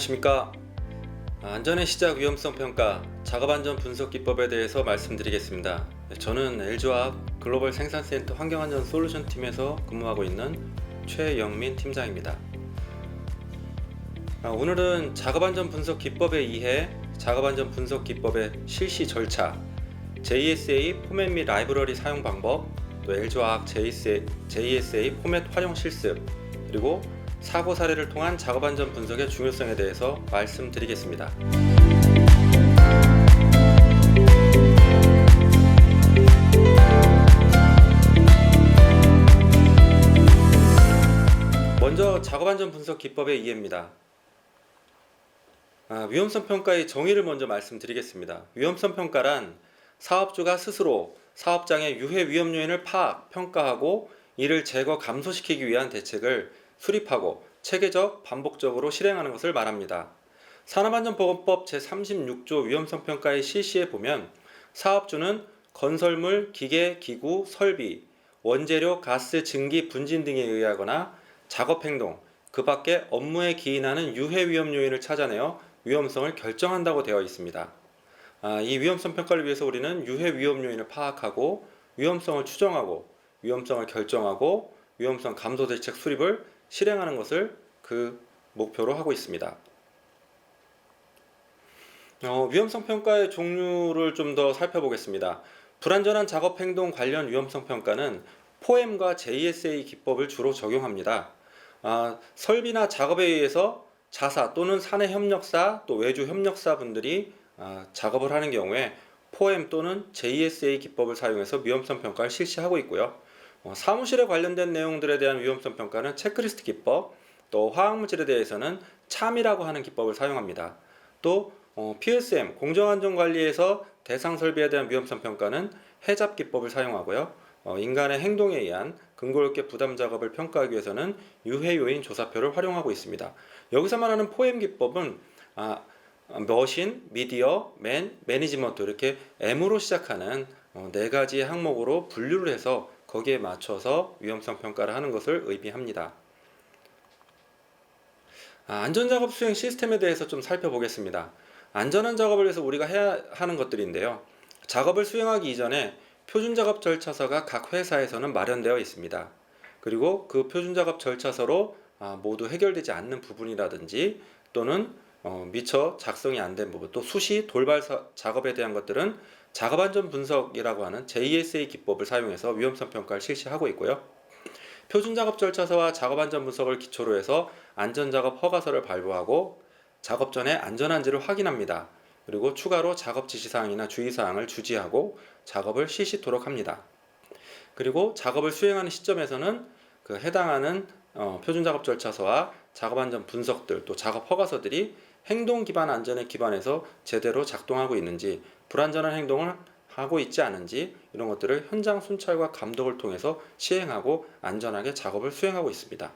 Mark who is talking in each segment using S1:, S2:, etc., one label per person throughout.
S1: 안녕하십니까. 안전의 시작 위험성 평가 작업안전 분석 기법에 대해서 말씀드리겠습니다. 저는 LG화학 글로벌 생산센터 환경안전 솔루션 팀에서 근무하고 있는 최영민 팀장입니다. 오늘은 작업안전 분석 기법에 의해 작업안전 분석 기법의 실시 절차, JSA 포맷 및 라이브러리 사용 방법, 또 LG화학 JSA 포맷 활용 실습, 그리고 사고 사례를 통한 작업안전 분석의 중요성에 대해서 말씀드리겠습니다. 먼저 작업안전 분석 기법의 이해입니다. 위험성 평가의 정의를 먼저 말씀드리겠습니다. 위험성 평가란 사업주가 스스로 사업장의 유해 위험 요인을 파악, 평가하고 이를 제거, 감소시키기 위한 대책을 수립하고 체계적, 반복적으로 실행하는 것을 말합니다. 산업안전보건법 제36조 위험성 평가의 실시에 보면 사업주는 건설물, 기계, 기구, 설비, 원재료, 가스, 증기, 분진 등에 의하거나 작업행동, 그 밖에 업무에 기인하는 유해 위험 요인을 찾아내어 위험성을 결정한다고 되어 있습니다. 이 위험성 평가를 위해서 우리는 유해 위험 요인을 파악하고 위험성을 추정하고 위험성을 결정하고 위험성 감소 대책 수립을 실행하는 것을 그 목표로 하고 있습니다. 위험성 평가의 종류를 좀 더 살펴보겠습니다. 불안전한 작업 행동 관련 위험성 평가는 포엠과 JSA 기법을 주로 적용합니다. 설비나 작업에 의해서 자사 또는 사내 협력사 또 외주 협력사 분들이 작업을 하는 경우에 포엠 또는 JSA 기법을 사용해서 위험성 평가를 실시하고 있고요. 사무실에 관련된 내용들에 대한 위험성 평가는 체크리스트 기법, 또 화학물질에 대해서는 참이라고 하는 기법을 사용합니다. 또 PSM 공정안전관리에서 대상 설비에 대한 위험성 평가는 해잡 기법을 사용하고요. 인간의 행동에 의한 근거롭게 부담 작업을 평가하기 위해서는 유해 요인 조사표를 활용하고 있습니다. 여기서 말하는 포엠 기법은 머신, 미디어, 매니지먼트 이렇게 M으로 시작하는 네 가지 항목으로 분류를 해서 거기에 맞춰서 위험성 평가를 하는 것을 의미합니다. 안전작업 수행 시스템에 대해서 좀 살펴보겠습니다. 안전한 작업을 위해서 우리가 해야 하는 것들인데요. 작업을 수행하기 이전에 표준작업 절차서가 각 회사에서는 마련되어 있습니다. 그리고 그 표준작업 절차서로 모두 해결되지 않는 부분이라든지 또는 미처 작성이 안 된 부분, 또 수시 돌발 작업에 대한 것들은 작업안전 분석이라고 하는 JSA 기법을 사용해서 위험성 평가를 실시하고 있고요. 표준작업 절차서와 작업안전 분석을 기초로 해서 안전작업 허가서를 발부하고 작업 전에 안전한지를 확인합니다. 그리고 추가로 작업 지시사항이나 주의사항을 주지하고 작업을 실시토록 합니다. 그리고 작업을 수행하는 시점에서는 그 해당하는 표준작업 절차서와 작업안전 분석들 또 작업 허가서들이 행동 기반 안전에 기반해서 제대로 작동하고 있는지, 불안전한 행동을 하고 있지 않은지 이런 것들을 현장 순찰과 감독을 통해서 시행하고 안전하게 작업을 수행하고 있습니다.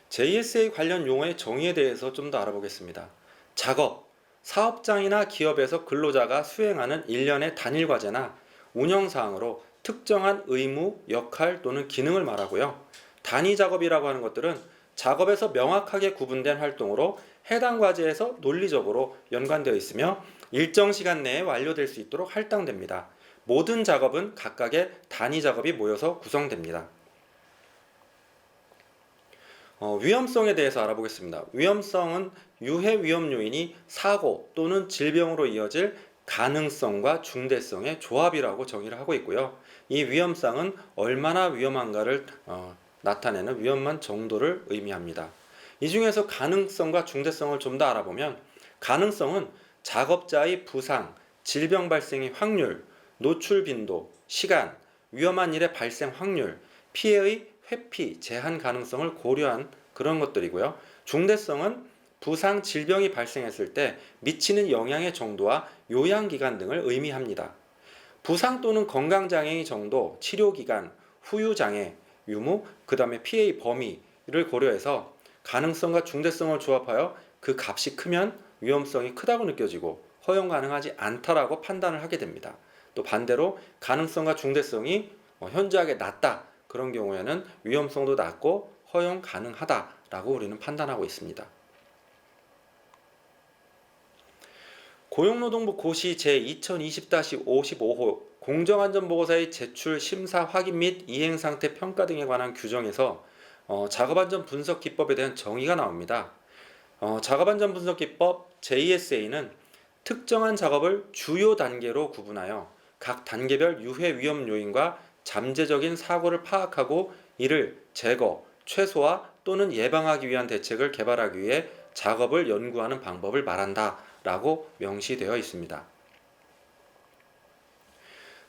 S1: JSA 관련 용어의 정의에 대해서 좀 더 알아보겠습니다. 작업, 사업장이나 기업에서 근로자가 수행하는 일련의 단일 과제나 운영사항으로 특정한 의무, 역할 또는 기능을 말하고요. 단위 작업이라고 하는 것들은 작업에서 명확하게 구분된 활동으로 해당 과제에서 논리적으로 연관되어 있으며 일정 시간 내에 완료될 수 있도록 할당됩니다. 모든 작업은 각각의 단위 작업이 모여서 구성됩니다. 위험성에 대해서 알아보겠습니다. 위험성은 유해 위험 요인이 사고 또는 질병으로 이어질 가능성과 중대성의 조합이라고 정의를 하고 있고요. 이 위험성은 얼마나 위험한가를 나타내는 위험한 정도를 의미합니다. 이 중에서 가능성과 중대성을 좀 더 알아보면 가능성은 작업자의 부상, 질병 발생의 확률, 노출 빈도, 시간, 위험한 일의 발생 확률, 피해의 회피, 제한 가능성을 고려한 그런 것들이고요. 중대성은 부상, 질병이 발생했을 때 미치는 영향의 정도와 요양기간 등을 의미합니다. 부상 또는 건강장애의 정도, 치료기간, 후유장애, 유무, 그 다음에 피해의 범위를 고려해서 가능성과 중대성을 조합하여 그 값이 크면 위험성이 크다고 느껴지고 허용 가능하지 않다라고 판단을 하게 됩니다. 또 반대로 가능성과 중대성이 현저하게 낮다, 그런 경우에는 위험성도 낮고 허용 가능하다라고 라고 우리는 판단하고 있습니다. 고용노동부 고시 제2020-55호 공정안전보고서의 제출, 심사, 확인 및 이행상태 평가 등에 관한 규정에서 작업안전 분석 기법에 대한 정의가 나옵니다. 작업안전 분석 기법 JSA는 특정한 작업을 주요 단계로 구분하여 각 단계별 유해 위험 요인과 잠재적인 사고를 파악하고 이를 제거, 최소화 또는 예방하기 위한 대책을 개발하기 위해 작업을 연구하는 방법을 말한다 라고 명시되어 있습니다.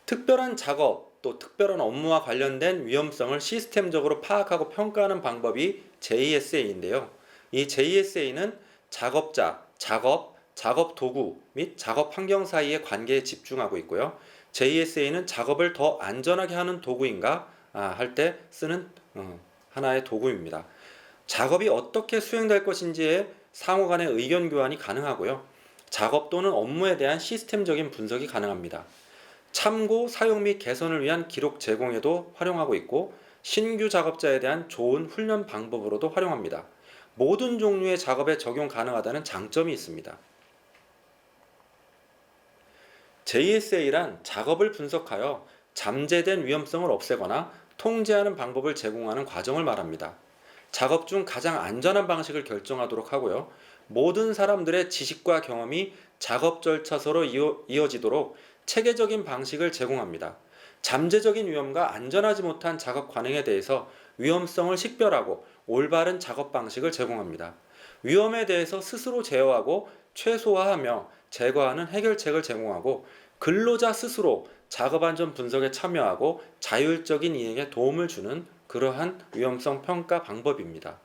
S1: 특별한 작업 또 특별한 업무와 관련된 위험성을 시스템적으로 파악하고 평가하는 방법이 JSA인데요. 이 JSA는 작업자, 작업, 작업 도구 및 작업 환경 사이의 관계에 집중하고 있고요. JSA는 작업을 더 안전하게 하는 도구인가 할 때 쓰는 하나의 도구입니다. 작업이 어떻게 수행될 것인지에 상호 간의 의견 교환이 가능하고요. 작업 또는 업무에 대한 시스템적인 분석이 가능합니다. 참고, 사용 및 개선을 위한 기록 제공에도 활용하고 있고 신규 작업자에 대한 좋은 훈련 방법으로도 활용합니다. 모든 종류의 작업에 적용 가능하다는 장점이 있습니다. JSA란 작업을 분석하여 잠재된 위험성을 없애거나 통제하는 방법을 제공하는 과정을 말합니다. 작업 중 가장 안전한 방식을 결정하도록 하고요. 모든 사람들의 지식과 경험이 작업 절차서로 이어지도록 체계적인 방식을 제공합니다. 잠재적인 위험과 안전하지 못한 작업 관행에 대해서 위험성을 식별하고 올바른 작업 방식을 제공합니다. 위험에 대해서 스스로 제어하고 최소화하며 제거하는 해결책을 제공하고 근로자 스스로 작업안전 분석에 참여하고 자율적인 이행에 도움을 주는 그러한 위험성 평가 방법입니다.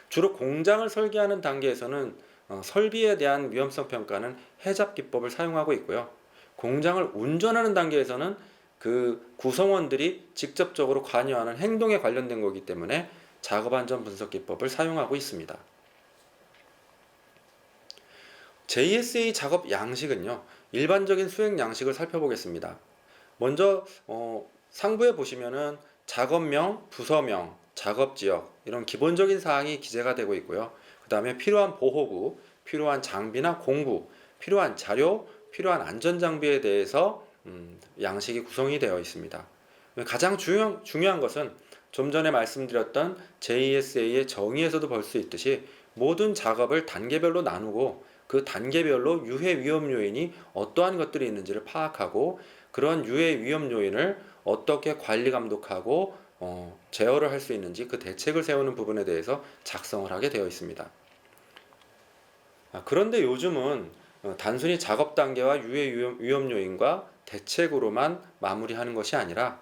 S1: 주로 공장을 설계하는 단계에서는 설비에 대한 위험성 평가는 해잡 기법을 사용하고 있고요. 공장을 운전하는 단계에서는 그 구성원들이 직접적으로 관여하는 행동에 관련된 거기 때문에 작업안전 분석 기법을 사용하고 있습니다. JSA 작업 양식은요, 일반적인 수행 양식을 살펴보겠습니다. 먼저 상부에 보시면은 작업명, 부서명, 작업지역 이런 기본적인 사항이 기재가 되고 있고요. 그 다음에 필요한 보호구, 필요한 장비나 공구, 필요한 자료, 필요한 안전장비에 대해서 양식이 구성이 되어 있습니다. 가장 중요한 것은 좀 전에 말씀드렸던 JSA의 정의에서도 볼 수 있듯이 모든 작업을 단계별로 나누고 그 단계별로 유해 위험 요인이 어떠한 것들이 있는지를 파악하고 그런 유해 위험 요인을 어떻게 관리 감독하고 제어를 할 수 있는지 그 대책을 세우는 부분에 대해서 작성을 하게 되어 있습니다. 그런데 요즘은 단순히 작업 단계와 유해 위험 요인과 대책으로만 마무리하는 것이 아니라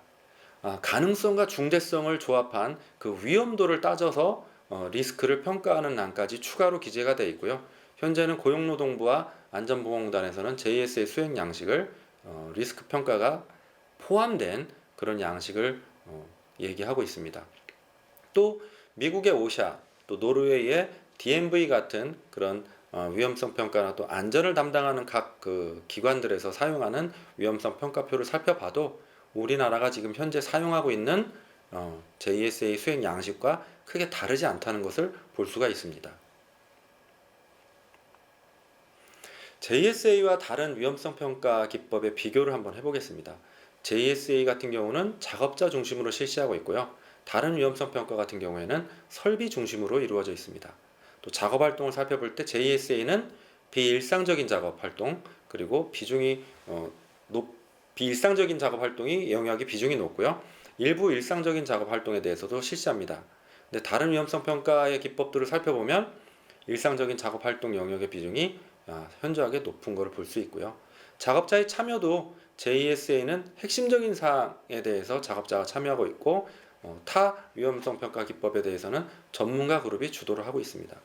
S1: 가능성과 중대성을 조합한 그 위험도를 따져서 리스크를 평가하는 란까지 추가로 기재가 되어 있고요. 현재는 고용노동부와 안전보건공단에서는 JSA 수행 양식을 리스크 평가가 포함된 그런 양식을 얘기하고 있습니다. 또 미국의 오샤, 또 노르웨이의 DMV 같은 그런 위험성 평가나 또 안전을 담당하는 각 그 기관들에서 사용하는 위험성 평가표를 살펴봐도 우리나라가 지금 현재 사용하고 있는 JSA 수행 양식과 크게 다르지 않다는 것을 볼 수가 있습니다. JSA와 다른 위험성 평가 기법의 비교를 한번 해보겠습니다. JSA 같은 경우는 작업자 중심으로 실시하고 있고요. 다른 위험성 평가 같은 경우에는 설비 중심으로 이루어져 있습니다. 또 작업 활동을 살펴볼 때 JSA는 비일상적인 작업 활동 그리고 비일상적인 작업 활동이 영역이 비중이 높고요. 일부 일상적인 작업 활동에 대해서도 실시합니다. 근데 다른 위험성 평가의 기법들을 살펴보면 일상적인 작업 활동 영역의 비중이 현저하게 높은 것을 볼 수 있고요. 작업자의 참여도 JSA는 핵심적인 사항에 대해서 작업자가 참여하고 있고 타 위험성 평가 기법에 대해서는 전문가 그룹이 주도를 하고 있습니다.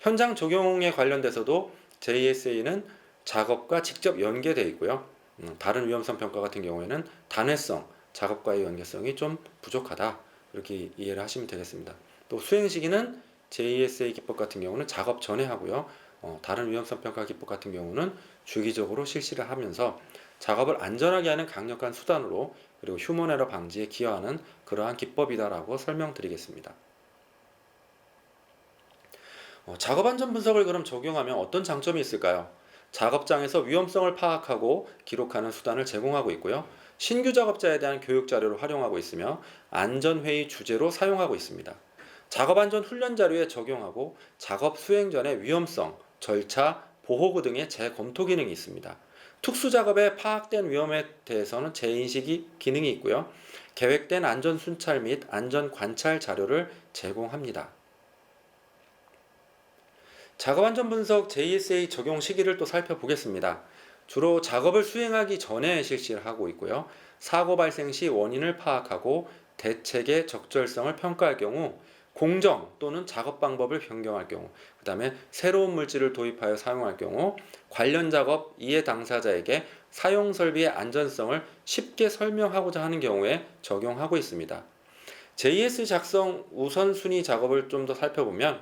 S1: 현장 적용에 관련돼서도 JSA는 작업과 직접 연계되어 있고요. 다른 위험성 평가 같은 경우에는 단회성, 작업과의 연계성이 좀 부족하다 이렇게 이해를 하시면 되겠습니다. 또 수행 시기는 JSA 기법 같은 경우는 작업 전에 하고요. 다른 위험성 평가 기법 같은 경우는 주기적으로 실시를 하면서 작업을 안전하게 하는 강력한 수단으로 그리고 휴먼 에러 방지에 기여하는 그러한 기법이다라고 설명드리겠습니다. 작업 안전 분석을 그럼 적용하면 어떤 장점이 있을까요? 작업장에서 위험성을 파악하고 기록하는 수단을 제공하고 있고요. 신규 작업자에 대한 교육 자료를 활용하고 있으며 안전회의 주제로 사용하고 있습니다. 작업 안전 훈련 자료에 적용하고 작업 수행 전의 위험성, 절차, 보호구 등의 재검토 기능이 있습니다. 특수 작업에 파악된 위험에 대해서는 재인식 기능이 있고요. 계획된 안전 순찰 및 안전 관찰 자료를 제공합니다. 작업 안전 분석 JSA 적용 시기를 또 살펴보겠습니다. 주로 작업을 수행하기 전에 실시를 하고 있고요. 사고 발생 시 원인을 파악하고 대책의 적절성을 평가할 경우, 공정 또는 작업 방법을 변경할 경우, 그 다음에 새로운 물질을 도입하여 사용할 경우, 관련 작업 이해 당사자에게 사용 설비의 안전성을 쉽게 설명하고자 하는 경우에 적용하고 있습니다. JS 작성 우선순위 작업을 좀 더 살펴보면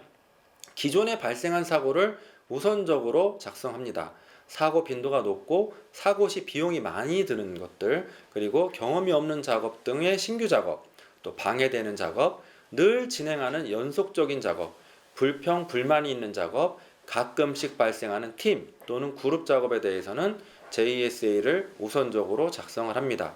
S1: 기존에 발생한 사고를 우선적으로 작성합니다. 사고 빈도가 높고 사고 시 비용이 많이 드는 것들, 그리고 경험이 없는 작업 등의 신규 작업, 또 방해되는 작업, 늘 진행하는 연속적인 작업, 불평, 불만이 있는 작업, 가끔씩 발생하는 팀 또는 그룹 작업에 대해서는 JSA를 우선적으로 작성을 합니다.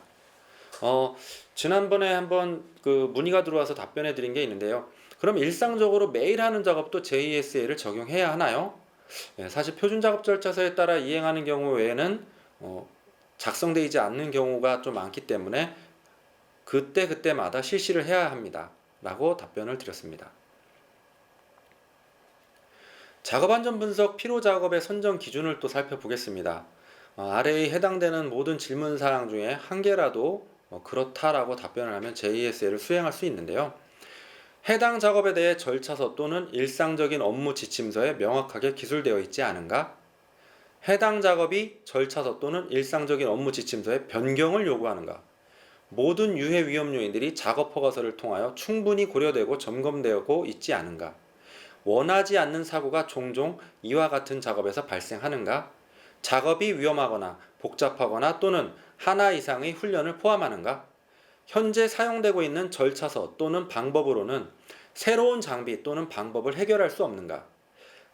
S1: 지난번에 한번 그 문의가 들어와서 답변해 드린 게 있는데요. 그럼 일상적으로 매일 하는 작업도 JSA를 적용해야 하나요? 사실 표준 작업 절차서에 따라 이행하는 경우 외에는 작성되지 않는 경우가 좀 많기 때문에 그때그때마다 실시를 해야 합니다. 라고 답변을 드렸습니다. 작업 안전 분석 필요 작업의 선정 기준을 또 살펴보겠습니다. 아래에 해당되는 모든 질문 사항 중에 한 개라도 그렇다라고 답변을 하면 JSA를 수행할 수 있는데요. 해당 작업에 대해 절차서 또는 일상적인 업무 지침서에 명확하게 기술되어 있지 않은가? 해당 작업이 절차서 또는 일상적인 업무 지침서에 변경을 요구하는가? 모든 유해 위험 요인들이 작업 허가서를 통하여 충분히 고려되고 점검되고 있지 않은가? 원하지 않는 사고가 종종 이와 같은 작업에서 발생하는가? 작업이 위험하거나 복잡하거나 또는 하나 이상의 훈련을 포함하는가? 현재 사용되고 있는 절차서 또는 방법으로는 새로운 장비 또는 방법을 해결할 수 없는가?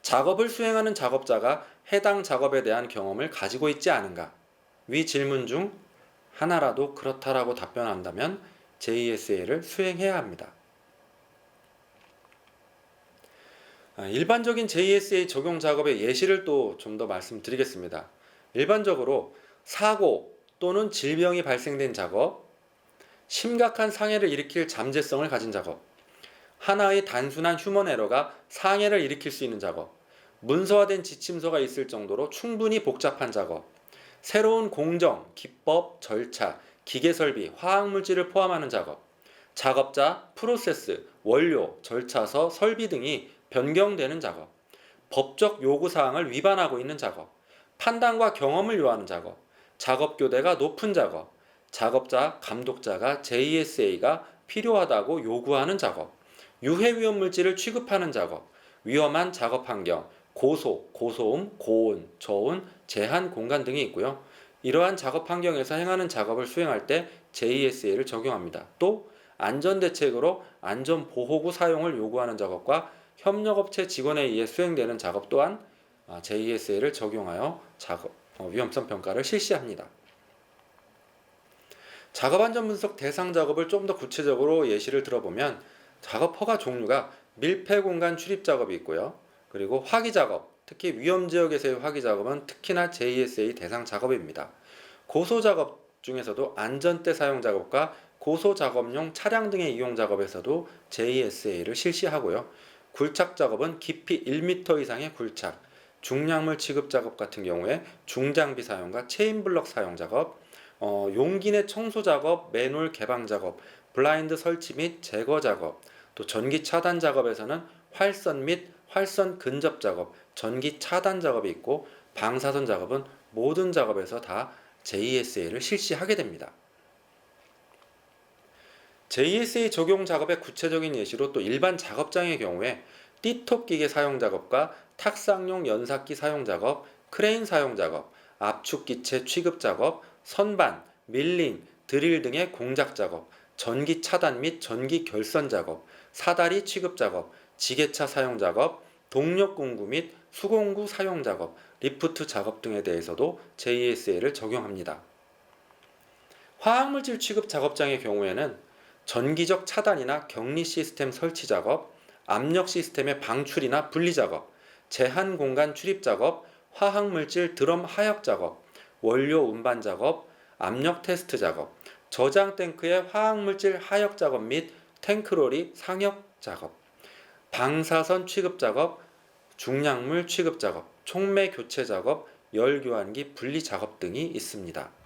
S1: 작업을 수행하는 작업자가 해당 작업에 대한 경험을 가지고 있지 않은가? 위 질문 중 하나라도 그렇다라고 답변한다면 JSA를 수행해야 합니다. 일반적인 JSA 적용 작업의 예시를 또 좀 더 말씀드리겠습니다. 일반적으로 사고 또는 질병이 발생된 작업, 심각한 상해를 일으킬 잠재성을 가진 작업, 하나의 단순한 휴먼 에러가 상해를 일으킬 수 있는 작업, 문서화된 지침서가 있을 정도로 충분히 복잡한 작업, 새로운 공정, 기법, 절차, 기계 설비, 화학물질을 포함하는 작업, 작업자, 프로세스, 원료, 절차서, 설비 등이 변경되는 작업, 법적 요구사항을 위반하고 있는 작업, 판단과 경험을 요하는 작업, 작업 교대가 높은 작업, 작업자, 감독자가 JSA가 필요하다고 요구하는 작업, 유해 위험 물질을 취급하는 작업, 위험한 작업 환경, 고소, 고소음, 고온, 저온, 제한 공간 등이 있고요. 이러한 작업 환경에서 행하는 작업을 수행할 때 JSA를 적용합니다. 또 안전대책으로 안전보호구 사용을 요구하는 작업과 협력업체 직원에 의해 수행되는 작업 또한 JSA를 적용하여 위험성 평가를 실시합니다. 작업 안전 분석 대상 작업을 좀 더 구체적으로 예시를 들어보면 작업 허가 종류가 밀폐 공간 출입 작업이 있고요. 그리고 화기 작업, 특히 위험 지역에서의 화기 작업은 특히나 JSA 대상 작업입니다. 고소 작업 중에서도 안전대 사용 작업과 고소 작업용 차량 등의 이용 작업에서도 JSA를 실시하고요. 굴착 작업은 깊이 1m 이상의 굴착, 중량물 취급 작업 같은 경우에 중장비 사용과 체인블럭 사용 작업, 용기 내 청소 작업, 맨홀 개방 작업, 블라인드 설치 및 제거 작업, 또 전기 차단 작업에서는 활선 및 활선 근접 작업, 전기 차단 작업이 있고 방사선 작업은 모든 작업에서 다 JSA를 실시하게 됩니다. JSA 적용 작업의 구체적인 예시로 또 일반 작업장의 경우에 띠톱 기계 사용 작업과 탁상용 연삭기 사용 작업, 크레인 사용 작업, 압축 기체 취급 작업, 선반, 밀링, 드릴 등의 공작 작업, 전기 차단 및 전기 결선 작업, 사다리 취급 작업, 지게차 사용 작업, 동력 공구 및 수공구 사용 작업, 리프트 작업 등에 대해서도 JSA를 적용합니다. 화학물질 취급 작업장의 경우에는 전기적 차단이나 격리 시스템 설치 작업, 압력 시스템의 방출이나 분리 작업, 제한 공간 출입 작업, 화학물질 드럼 하역 작업, 원료 운반 작업, 압력 테스트 작업, 저장 탱크의 화학물질 하역 작업 및 탱크롤이 상역 작업, 방사선 취급 작업, 중량물 취급 작업, 촉매 교체 작업, 열 교환기 분리 작업 등이 있습니다.